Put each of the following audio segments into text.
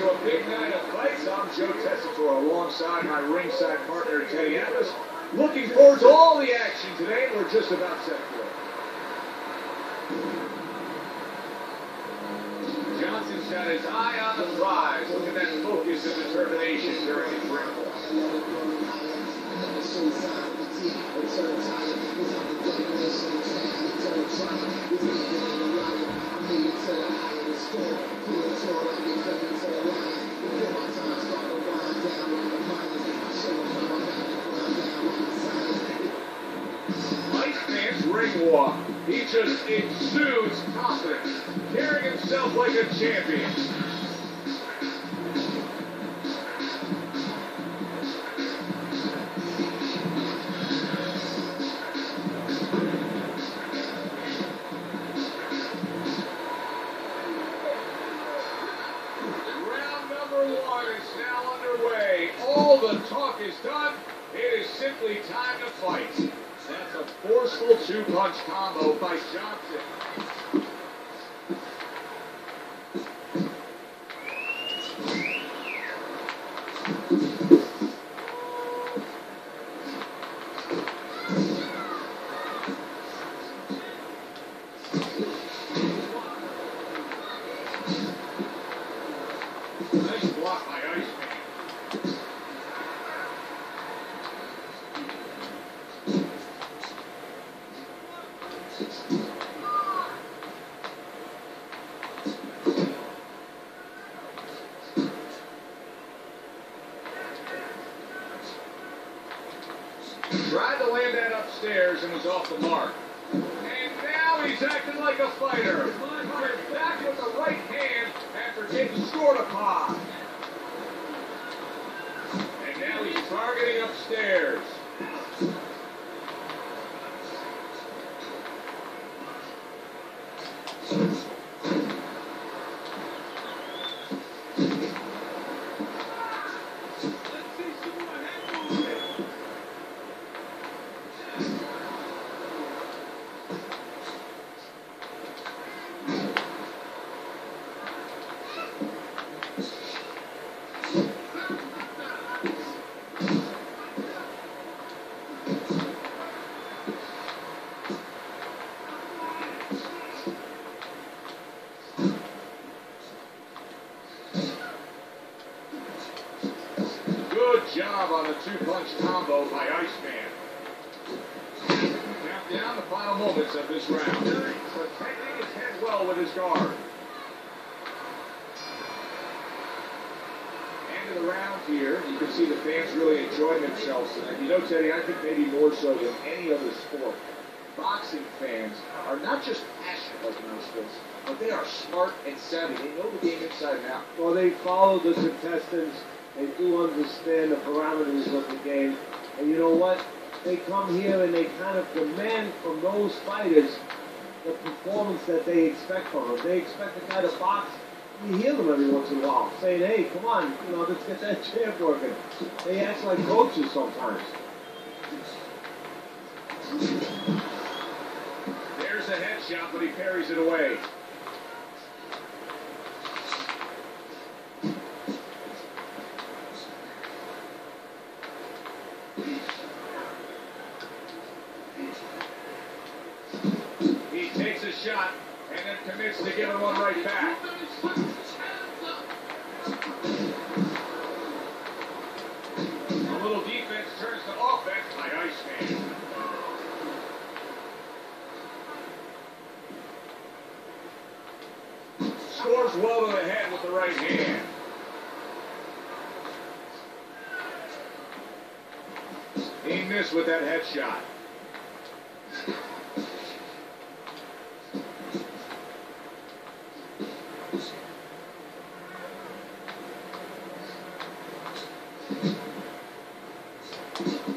to a big night of fights. I'm Joe Tessitore alongside my ringside partner, Teddy Atlas. Looking forward to all the action today. We're just about set for it. Johnson's got his eye on the prize. Look at that focus and determination during his ring walk. Iceman's ring walk. He just exudes confidence, carrying himself like a champion. Round number 1 is now underway. All the talk is done. It is simply time to fight. That's a forceful two-punch combo by Johnson. Nice block by Iceman. Tried to land that upstairs and was off the mark. And now he's acting like a fighter. Coming back with the right hand after getting scored upon. And now he's targeting upstairs. Good job on the two-punch combo by Iceman. Count down the final moments of this round. Protecting his head well with his guard. End of the round here. You can see the fans really enjoying themselves tonight. You know, Teddy, I think maybe more so than any other sport, boxing fans are not just passionate like most sports, but they are smart and savvy. They know the game inside and out. Well, they follow the contestants. They do understand the parameters of the game. And you know what? They come here and they kind of demand from those fighters the performance that they expect from them. They expect the guy to box. You hear them every once in a while saying, hey, come on, you know, let's get that champ working. They act like coaches sometimes. There's a headshot, but he parries it away. He takes a shot and then commits to giving one right back. A little defense turns to offense by Iceman. Scores well to the head with the right hand. He missed with that headshot.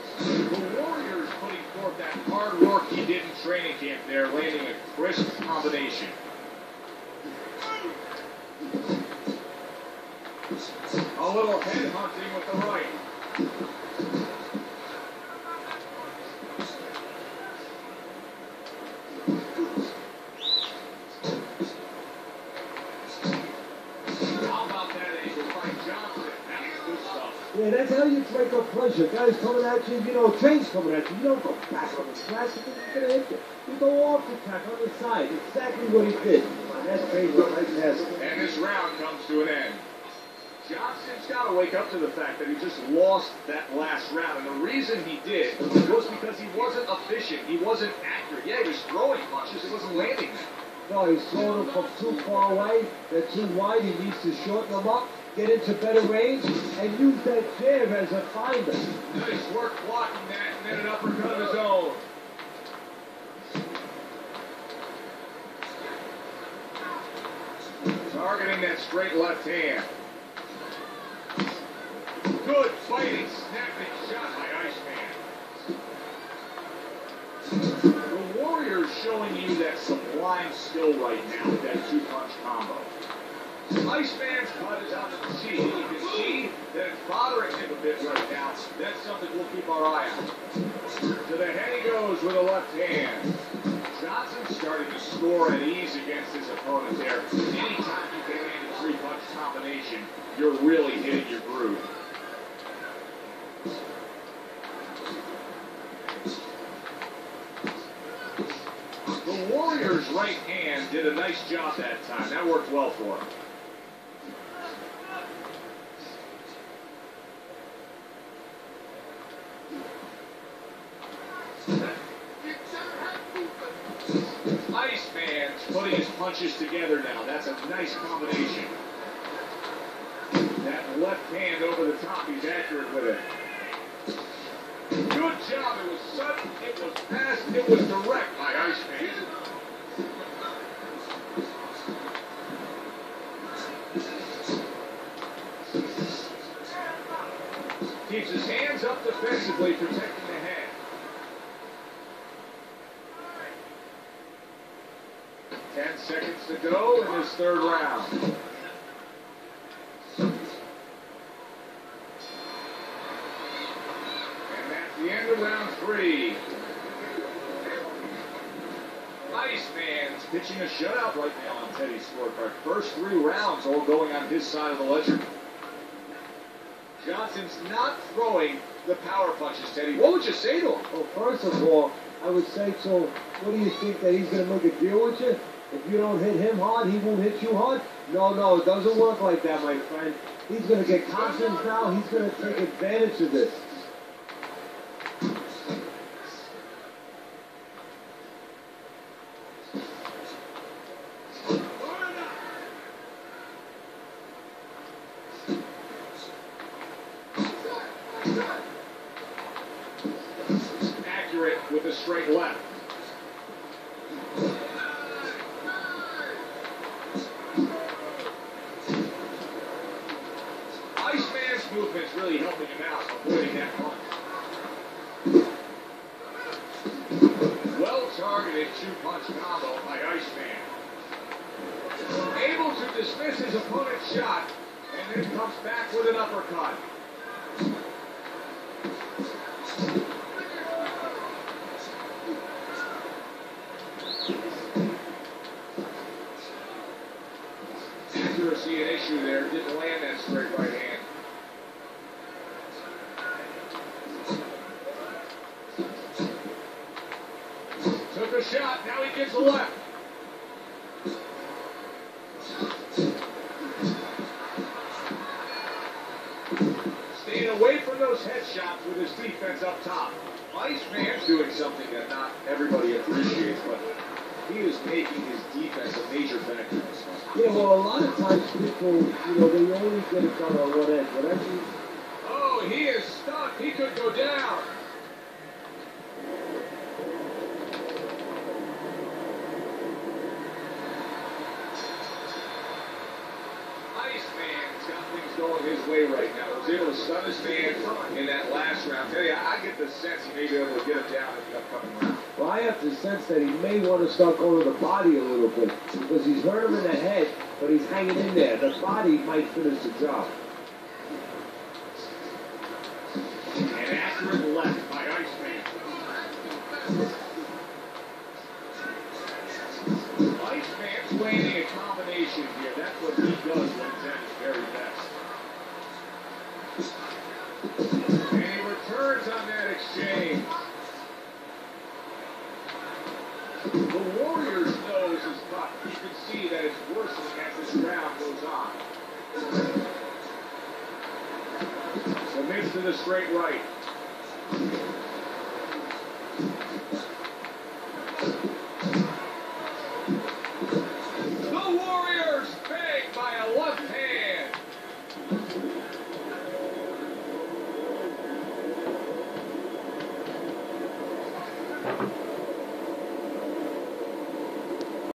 The Warriors putting forth that hard work he did in training camp there, landing a crisp combination. A little head hunting with the right. How about that angle? Yeah, that's how you break up pressure. Guys coming at you, trains coming at you. You don't go back on the track because he's going to hit you. You go off the track on the side. Exactly what he did. And that's crazy. And this round comes to an end. Johnson's got to wake up to the fact that he just lost that last round. And the reason he did was because he wasn't efficient. He wasn't accurate. Yeah, he was throwing punches. He wasn't landing them. No, he's throwing them from too far away. They're too wide. He needs to shorten them up, get into better range, and use that jab as a finder. Nice work blocking that, and then an uppercut of his own. Targeting that straight left hand. Good fighting, snapping shot by Iceman. The Warrior's showing you that sublime skill right now with that two-punch combo. Iceman's cut is out of the cheek. You can see that it's bothering him a bit right now. That's something we'll keep our eye on. To the head he goes with a left hand. Johnson's starting to score at ease against his opponent there. Anytime you can land a three-punch combination, you're really hitting your groove. The Warrior's right hand did a nice job that time. That worked well for him. Iceman's putting his punches together now. That's a nice combination. That left hand over the top, he's accurate with it. Good job. It was sudden, it was fast, it was direct by Iceman. Keeps his hands up defensively, protecting the head. 10 seconds to go in this third round. The end of round 3. Iceman's pitching a shutout right now on Teddy's scorecard. First 3 rounds all going on his side of the ledger. Johnson's not throwing the power punches, Teddy. What would you say to him? Well, first of all, I would say, so what do you think, that he's going to make a deal with you? If you don't hit him hard, he won't hit you hard? No, it doesn't work like that, my friend. He's going to get confidence now. He's going to take advantage of this. Accurate with a straight left. Iceman's movement's really helping him out, avoiding that punch. Well-targeted two-punch combo by Iceman. Able to dismiss his opponent's shot, and then comes back with an uppercut. Accuracy an issue there. Didn't land that straight right hand. Took a shot. Now he gets a left. Staying away from those headshots with his defense up top. Iceman's doing something that not everybody appreciates, but he is making his defense a major factor in this one. Yeah, well, a lot of times people, they only get it done on one end. But actually, oh, he is stuck. He could go down. Iceman's got things going his way right now. He was able to stun his man in that last round. Tell you, I get the sense he may be able to get him down in the upcoming round. well, I have the sense that he may want to start going to the body a little bit because he's hurt him in the head, but he's hanging in there. The body might finish the job. An accurate left by Iceman. Iceman's landing a combination here. That's what he does when he's at his very best. see that it's worsening as this round goes on. Commits to the straight right. The Warriors bang by a left hand.